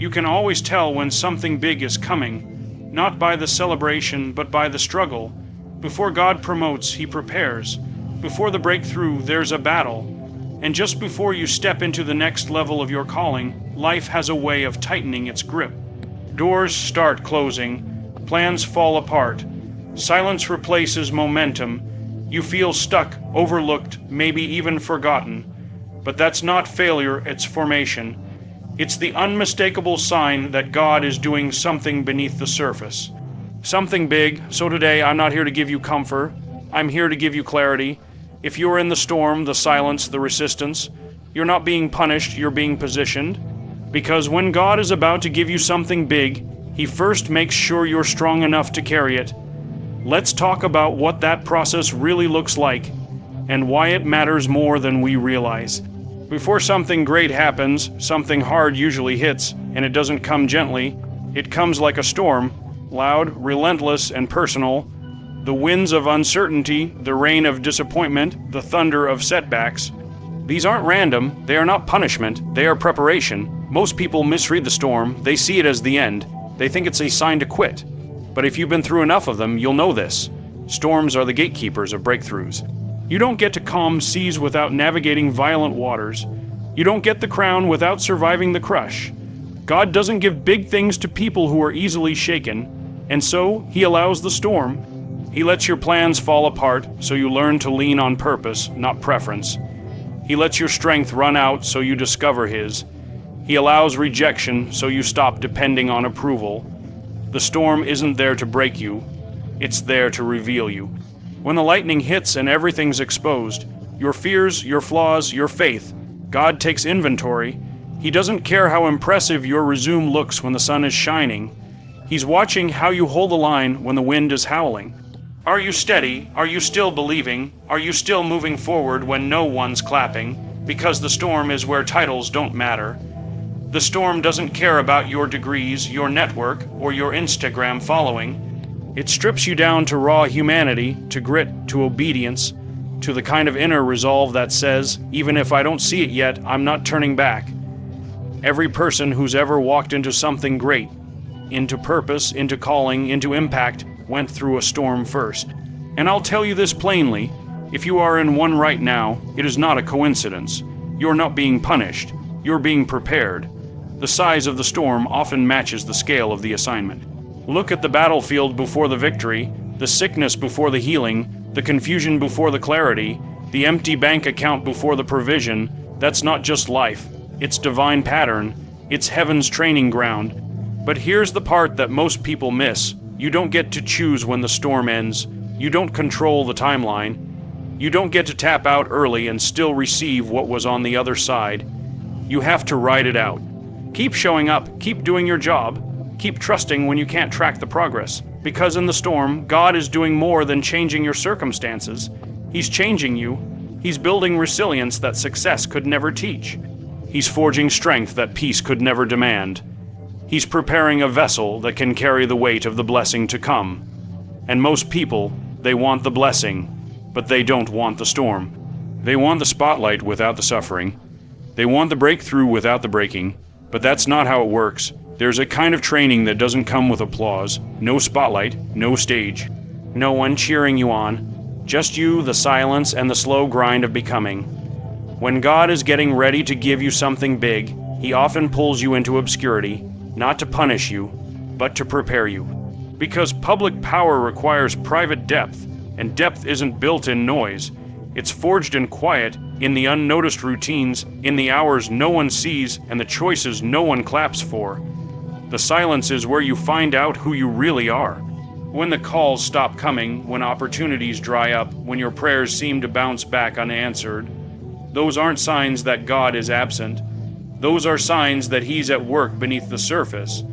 You can always tell when something big is coming, not by the celebration, but by the struggle. Before God promotes, He prepares. Before the breakthrough, there's a battle. And just before you step into the next level of your calling, life has a way of tightening its grip. Doors start closing, plans fall apart. Silence replaces momentum. You feel stuck, overlooked, maybe even forgotten. But that's not failure, it's formation. It's the unmistakable sign that God is doing something beneath the surface. Something big. So today, I'm not here to give you comfort. I'm here to give you clarity. If you're in the storm, the silence, the resistance, you're not being punished, you're being positioned. Because when God is about to give you something big, He first makes sure you're strong enough to carry it. Let's talk about what that process really looks like and why it matters more than we realize. Before something great happens, something hard usually hits, and it doesn't come gently. It comes like a storm, loud, relentless, and personal. The winds of uncertainty, the rain of disappointment, the thunder of setbacks. These aren't random, they are not punishment, they are preparation. Most people misread the storm, they see it as the end. They think it's a sign to quit. But if you've been through enough of them, you'll know this. Storms are the gatekeepers of breakthroughs. You don't get to calm seas without navigating violent waters. You don't get the crown without surviving the crush. God doesn't give big things to people who are easily shaken, and so He allows the storm. He lets your plans fall apart so you learn to lean on purpose, not preference. He lets your strength run out so you discover His. He allows rejection so you stop depending on approval. The storm isn't there to break you, it's there to reveal you. When the lightning hits and everything's exposed, your fears, your flaws, your faith, God takes inventory. He doesn't care how impressive your resume looks when the sun is shining. He's watching how you hold the line when the wind is howling. Are you steady? Are you still believing? Are you still moving forward when no one's clapping? Because the storm is where titles don't matter. The storm doesn't care about your degrees, your network, or your Instagram following. It strips you down to raw humanity, to grit, to obedience, to the kind of inner resolve that says, even if I don't see it yet, I'm not turning back. Every person who's ever walked into something great, into purpose, into calling, into impact, went through a storm first. And I'll tell you this plainly, if you are in one right now, it is not a coincidence. You're not being punished. You're being prepared. The size of the storm often matches the scale of the assignment. Look at the battlefield before the victory, the sickness before the healing, the confusion before the clarity, the empty bank account before the provision. That's not just life. It's divine pattern. It's heaven's training ground. But here's the part that most people miss. You don't get to choose when the storm ends. You don't control the timeline. You don't get to tap out early and still receive what was on the other side. You have to ride it out. Keep showing up, keep doing your job, keep trusting when you can't track the progress. Because in the storm, God is doing more than changing your circumstances. He's changing you. He's building resilience that success could never teach. He's forging strength that peace could never demand. He's preparing a vessel that can carry the weight of the blessing to come. And most people, they want the blessing, but they don't want the storm. They want the spotlight without the suffering. They want the breakthrough without the breaking. But that's not how it works. There's a kind of training that doesn't come with applause. No spotlight, no stage. No one cheering you on. Just you, the silence, and the slow grind of becoming. When God is getting ready to give you something big, He often pulls you into obscurity, not to punish you, but to prepare you. Because public power requires private depth, and depth isn't built in noise. It's forged in quiet, in the unnoticed routines, in the hours no one sees and the choices no one claps for. The silence is where you find out who you really are. When the calls stop coming, when opportunities dry up, when your prayers seem to bounce back unanswered, those aren't signs that God is absent. Those are signs that He's at work beneath the surface.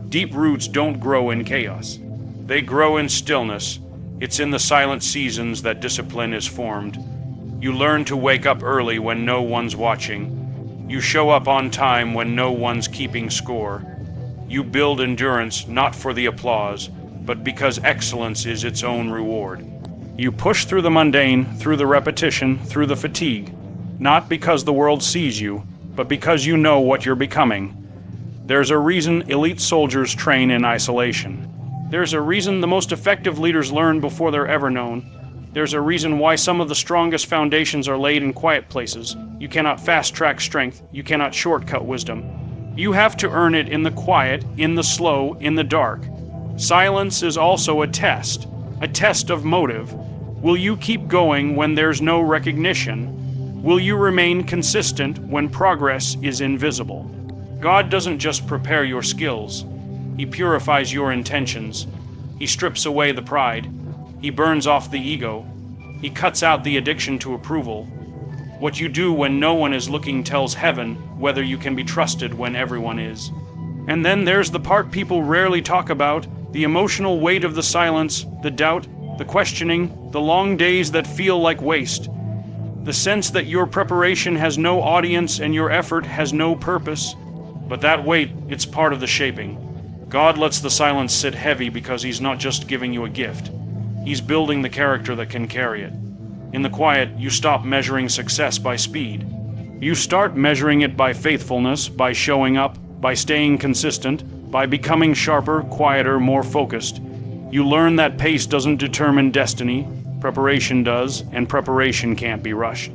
Deep roots don't grow in chaos. They grow in stillness. It's in the silent seasons that discipline is formed. You learn to wake up early when no one's watching. You show up on time when no one's keeping score. You build endurance not for the applause, but because excellence is its own reward. You push through the mundane, through the repetition, through the fatigue, not because the world sees you, but because you know what you're becoming. There's a reason elite soldiers train in isolation. There's a reason the most effective leaders learn before they're ever known. There's a reason why some of the strongest foundations are laid in quiet places. You cannot fast-track strength. You cannot shortcut wisdom. You have to earn it in the quiet, in the slow, in the dark. Silence is also a test of motive. Will you keep going when there's no recognition? Will you remain consistent when progress is invisible? God doesn't just prepare your skills. He purifies your intentions. He strips away the pride. He burns off the ego. He cuts out the addiction to approval. What you do when no one is looking tells heaven whether you can be trusted when everyone is. And then there's the part people rarely talk about, the emotional weight of the silence, the doubt, the questioning, the long days that feel like waste. The sense that your preparation has no audience and your effort has no purpose. But that weight, it's part of the shaping. God lets the silence sit heavy because He's not just giving you a gift. He's building the character that can carry it. In the quiet, you stop measuring success by speed. You start measuring it by faithfulness, by showing up, by staying consistent, by becoming sharper, quieter, more focused. You learn that pace doesn't determine destiny, preparation does, and preparation can't be rushed.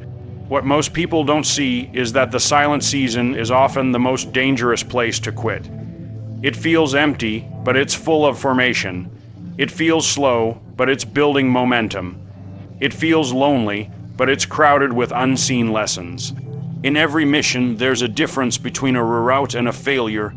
What most people don't see is that the silent season is often the most dangerous place to quit. It feels empty, but it's full of formation. It feels slow, but it's building momentum. It feels lonely, but it's crowded with unseen lessons. In every mission, there's a difference between a reroute and a failure.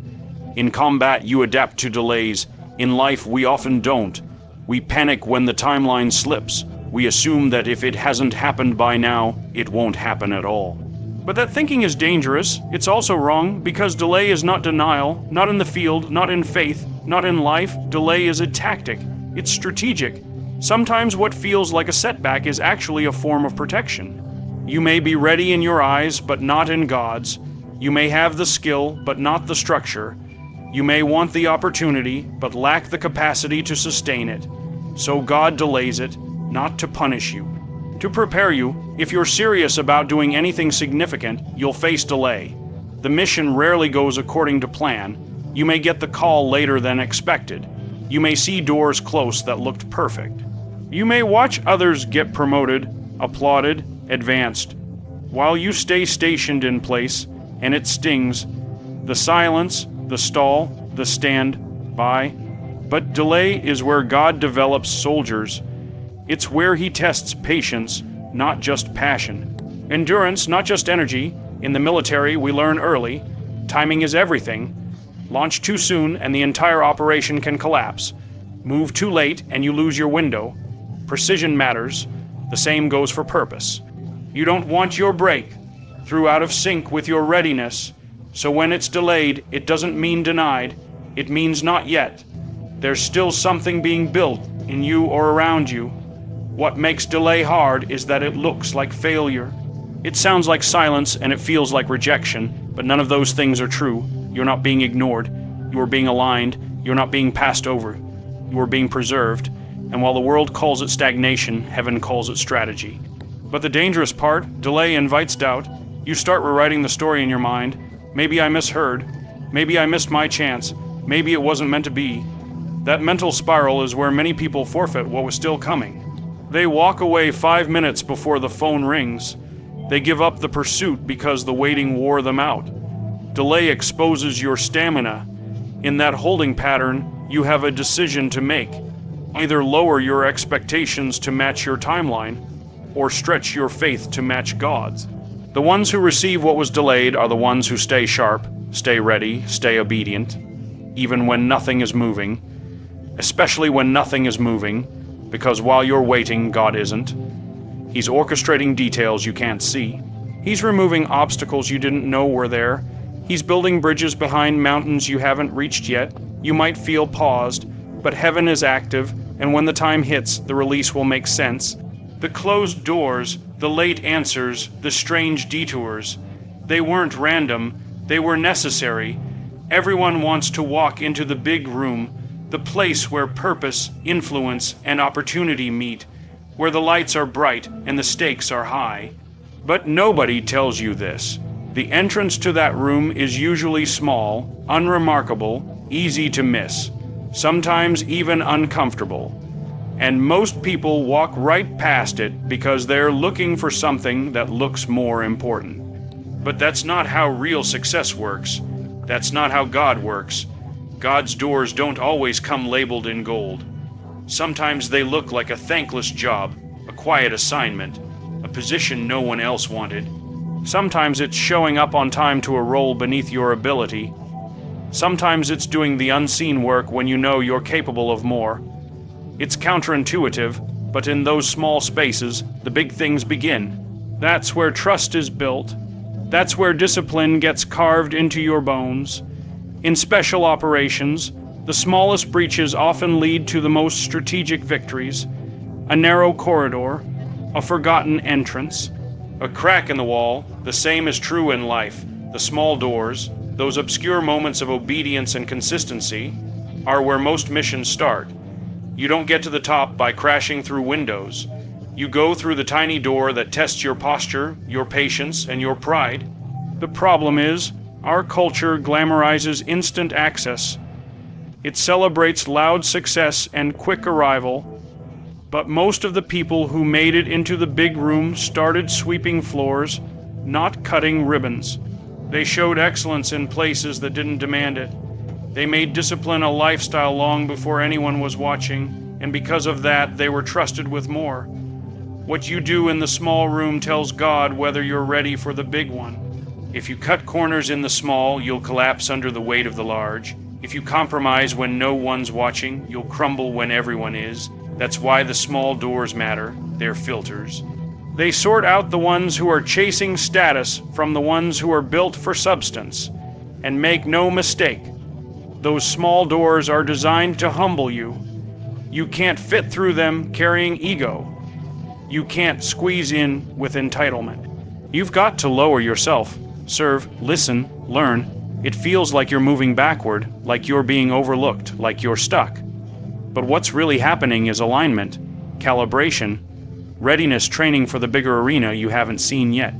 In combat, you adapt to delays. In life, we often don't. We panic when the timeline slips. We assume that if it hasn't happened by now, it won't happen at all. But that thinking is dangerous. It's also wrong, because delay is not denial, not in the field, not in faith, not in life. Delay is a tactic. It's strategic. Sometimes what feels like a setback is actually a form of protection. You may be ready in your eyes, but not in God's. You may have the skill, but not the structure. You may want the opportunity, but lack the capacity to sustain it. So God delays it, not to punish you. To prepare you, if you're serious about doing anything significant, you'll face delay. The mission rarely goes according to plan. You may get the call later than expected. You may see doors close that looked perfect. You may watch others get promoted, applauded, advanced, while you stay stationed in place, and it stings. The silence, the stall, the stand by. But delay is where God develops soldiers. It's where He tests patience, not just passion. Endurance, not just energy. In the military, we learn early. Timing is everything. Launch too soon and the entire operation can collapse. Move too late and you lose your window. Precision matters. The same goes for purpose. You don't want your break through out of sync with your readiness. So when it's delayed, it doesn't mean denied. It means not yet. There's still something being built in you or around you. What makes delay hard is that it looks like failure. It sounds like silence and it feels like rejection, but none of those things are true. You're not being ignored. You are being aligned. You're not being passed over. You are being preserved. And while the world calls it stagnation, heaven calls it strategy. But the dangerous part, delay invites doubt. You start rewriting the story in your mind. Maybe I misheard. Maybe I missed my chance. Maybe it wasn't meant to be. That mental spiral is where many people forfeit what was still coming. They walk away 5 minutes before the phone rings. They give up the pursuit because the waiting wore them out. Delay exposes your stamina. In that holding pattern, you have a decision to make. Either lower your expectations to match your timeline, or stretch your faith to match God's. The ones who receive what was delayed are the ones who stay sharp, stay ready, stay obedient, even when nothing is moving, especially when nothing is moving, because while you're waiting, God isn't. He's orchestrating details you can't see. He's removing obstacles you didn't know were there. He's building bridges behind mountains you haven't reached yet. You might feel paused, but heaven is active, and when the time hits, the release will make sense. The closed doors, the late answers, the strange detours, they weren't random, they were necessary. Everyone wants to walk into the big room, the place where purpose, influence, and opportunity meet, where the lights are bright and the stakes are high. But nobody tells you this. The entrance to that room is usually small, unremarkable, easy to miss, sometimes even uncomfortable. And most people walk right past it because they're looking for something that looks more important. But that's not how real success works. That's not how God works. God's doors don't always come labeled in gold. Sometimes they look like a thankless job, a quiet assignment, a position no one else wanted. Sometimes it's showing up on time to a role beneath your ability. Sometimes it's doing the unseen work when you know you're capable of more. It's counterintuitive, but in those small spaces, the big things begin. That's where trust is built. That's where discipline gets carved into your bones. In special operations, the smallest breaches often lead to the most strategic victories. A narrow corridor, a forgotten entrance, a crack in the wall. The same is true in life. The small doors, those obscure moments of obedience and consistency, are where most missions start. You don't get to the top by crashing through windows. You go through the tiny door that tests your posture, your patience, and your pride. The problem is, our culture glamorizes instant access. It celebrates loud success and quick arrival. But most of the people who made it into the big room started sweeping floors, not cutting ribbons. They showed excellence in places that didn't demand it. They made discipline a lifestyle long before anyone was watching, and because of that, they were trusted with more. What you do in the small room tells God whether you're ready for the big one. If you cut corners in the small, you'll collapse under the weight of the large. If you compromise when no one's watching, you'll crumble when everyone is. That's why the small doors matter. They're filters. They sort out the ones who are chasing status from the ones who are built for substance. And make no mistake, those small doors are designed to humble you. You can't fit through them carrying ego. You can't squeeze in with entitlement. You've got to lower yourself. Serve, listen, learn. It feels like you're moving backward, like you're being overlooked, like you're stuck. But what's really happening is alignment, calibration, readiness training for the bigger arena you haven't seen yet.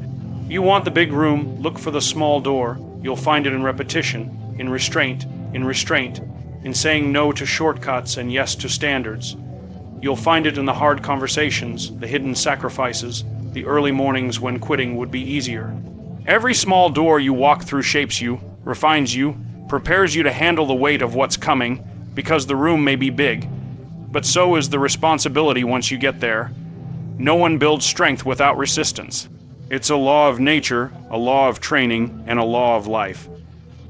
You want the big room, look for the small door. You'll find it in repetition, in restraint, in saying no to shortcuts and yes to standards. You'll find it in the hard conversations, the hidden sacrifices, the early mornings when quitting would be easier. Every small door you walk through shapes you, refines you, prepares you to handle the weight of what's coming, because the room may be big, but so is the responsibility once you get there. No one builds strength without resistance. It's a law of nature, a law of training, and a law of life.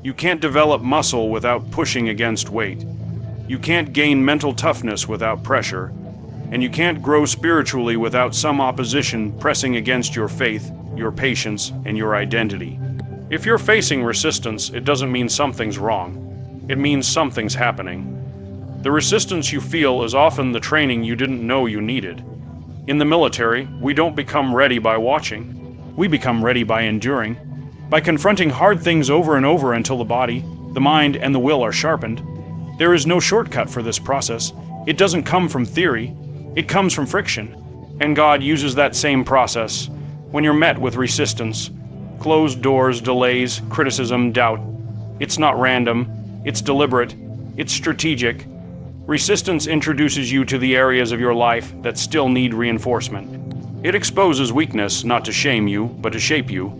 You can't develop muscle without pushing against weight. You can't gain mental toughness without pressure. And you can't grow spiritually without some opposition pressing against your faith, your patience, and your identity. If you're facing resistance, it doesn't mean something's wrong. It means something's happening. The resistance you feel is often the training you didn't know you needed. In the military, we don't become ready by watching. We become ready by enduring, by confronting hard things over and over until the body, the mind, and the will are sharpened. There is no shortcut for this process. It doesn't come from theory. It comes from friction. And God uses that same process. When you're met with resistance, closed doors, delays, criticism, doubt, it's not random. It's deliberate. It's strategic. Resistance introduces you to the areas of your life that still need reinforcement. It exposes weakness not to shame you, but to shape you.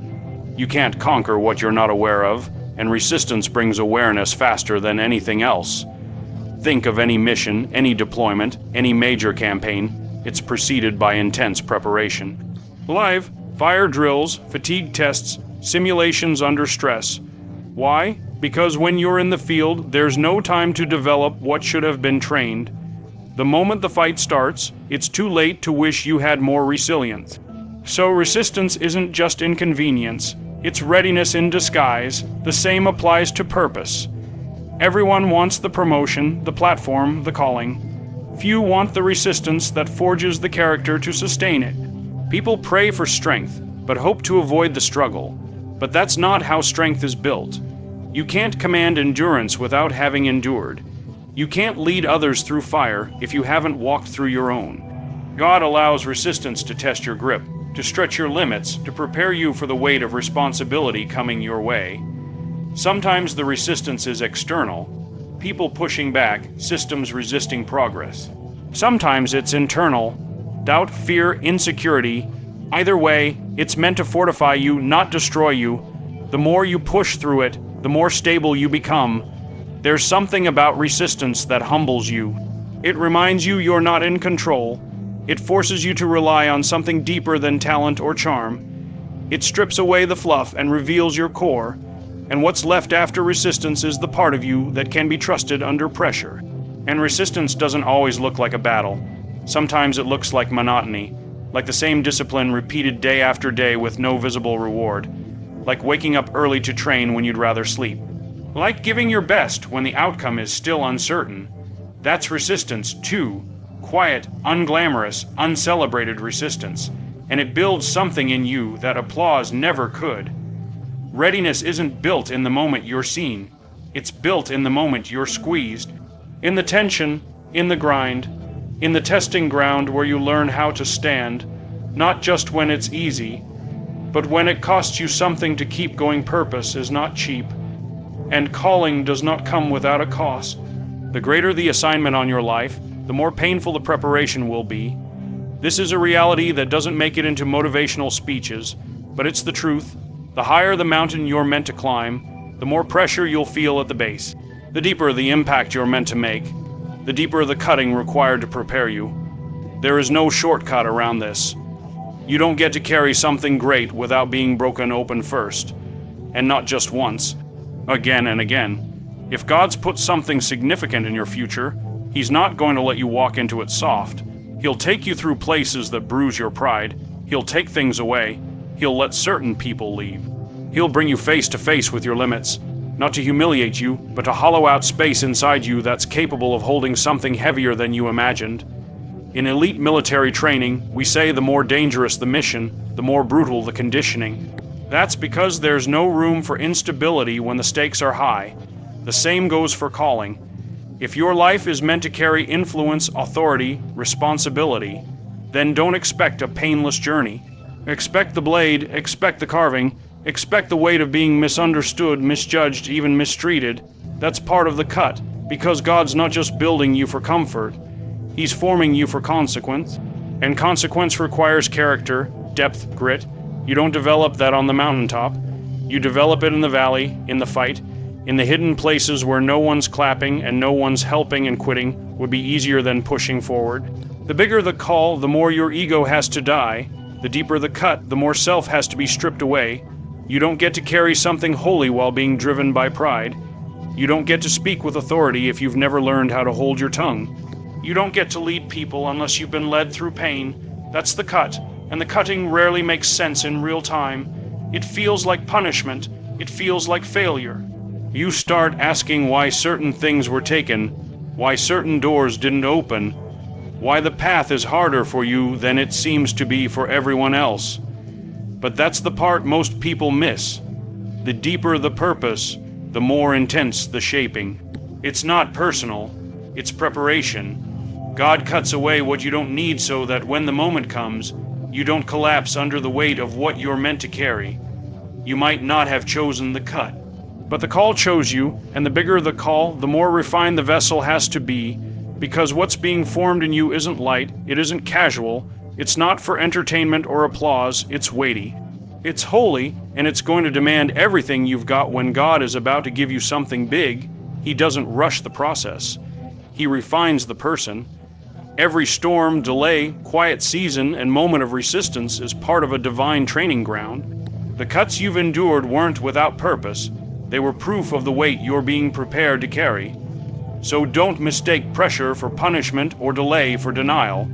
You can't conquer what you're not aware of, and resistance brings awareness faster than anything else. Think of any mission, any deployment, any major campaign. It's preceded by intense preparation. Live, fire drills, fatigue tests, simulations under stress. Why? Because when you're in the field, there's no time to develop what should have been trained. The moment the fight starts, it's too late to wish you had more resilience. So resistance isn't just inconvenience, it's readiness in disguise. The same applies to purpose. Everyone wants the promotion, the platform, the calling. Few want the resistance that forges the character to sustain it. People pray for strength, but hope to avoid the struggle. But that's not how strength is built. You can't command endurance without having endured. You can't lead others through fire if you haven't walked through your own. God allows resistance to test your grip, to stretch your limits, to prepare you for the weight of responsibility coming your way. Sometimes the resistance is external, people pushing back, systems resisting progress. Sometimes it's internal, doubt, fear, insecurity. Either way, it's meant to fortify you, not destroy you. The more you push through it, the more stable you become. There's something about resistance that humbles you. It reminds you you're not in control. It forces you to rely on something deeper than talent or charm. It strips away the fluff and reveals your core. And what's left after resistance is the part of you that can be trusted under pressure. And resistance doesn't always look like a battle. Sometimes it looks like monotony, like the same discipline repeated day after day with no visible reward, like waking up early to train when you'd rather sleep, like giving your best when the outcome is still uncertain. That's resistance too, quiet, unglamorous, uncelebrated resistance, and it builds something in you that applause never could. Readiness isn't built in the moment you're seen. It's built in the moment you're squeezed. In the tension, in the grind, in the testing ground where you learn how to stand, not just when it's easy, but when it costs you something to keep going. Purpose is not cheap, and calling does not come without a cost. The greater the assignment on your life, the more painful the preparation will be. This is a reality that doesn't make it into motivational speeches, but it's the truth. The higher the mountain you're meant to climb, the more pressure you'll feel at the base. The deeper the impact you're meant to make, the deeper the cutting required to prepare you. There is no shortcut around this. You don't get to carry something great without being broken open first, and not just once, again and again. If God's put something significant in your future, He's not going to let you walk into it soft. He'll take you through places that bruise your pride. He'll take things away. He'll let certain people leave. He'll bring you face to face with your limits, not to humiliate you, but to hollow out space inside you that's capable of holding something heavier than you imagined. In elite military training, we say the more dangerous the mission, the more brutal the conditioning. That's because there's no room for instability when the stakes are high. The same goes for calling. If your life is meant to carry influence, authority, responsibility, then don't expect a painless journey. Expect the blade, expect the carving, expect the weight of being misunderstood, misjudged, even mistreated. That's part of the cut, because God's not just building you for comfort. He's forming you for consequence, and consequence requires character, depth, grit. You don't develop that on the mountaintop. You develop it in the valley, in the fight, in the hidden places where no one's clapping and no one's helping, and quitting would be easier than pushing forward. The bigger the call, the more your ego has to die. The deeper the cut, the more self has to be stripped away. You don't get to carry something holy while being driven by pride. You don't get to speak with authority if you've never learned how to hold your tongue. You don't get to lead people unless you've been led through pain. That's the cut, and the cutting rarely makes sense in real time. It feels like punishment. It feels like failure. You start asking why certain things were taken, why certain doors didn't open, why the path is harder for you than it seems to be for everyone else. But that's the part most people miss. The deeper the purpose, the more intense the shaping. It's not personal, it's preparation. God cuts away what you don't need so that when the moment comes, you don't collapse under the weight of what you're meant to carry. You might not have chosen the cut, but the call chose you, and the bigger the call, the more refined the vessel has to be, because what's being formed in you isn't light, it isn't casual, it's not for entertainment or applause, it's weighty. It's holy, and it's going to demand everything you've got. When God is about to give you something big, He doesn't rush the process. He refines the person. Every storm, delay, quiet season, and moment of resistance is part of a divine training ground. The cuts you've endured weren't without purpose. They were proof of the weight you're being prepared to carry. So don't mistake pressure for punishment or delay for denial.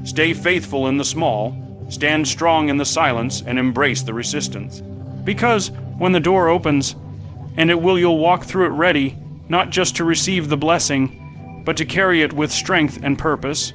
Stay faithful in the small, stand strong in the silence, and embrace the resistance. Because when the door opens, and you'll walk through it ready, not just to receive the blessing, but to carry it with strength and purpose.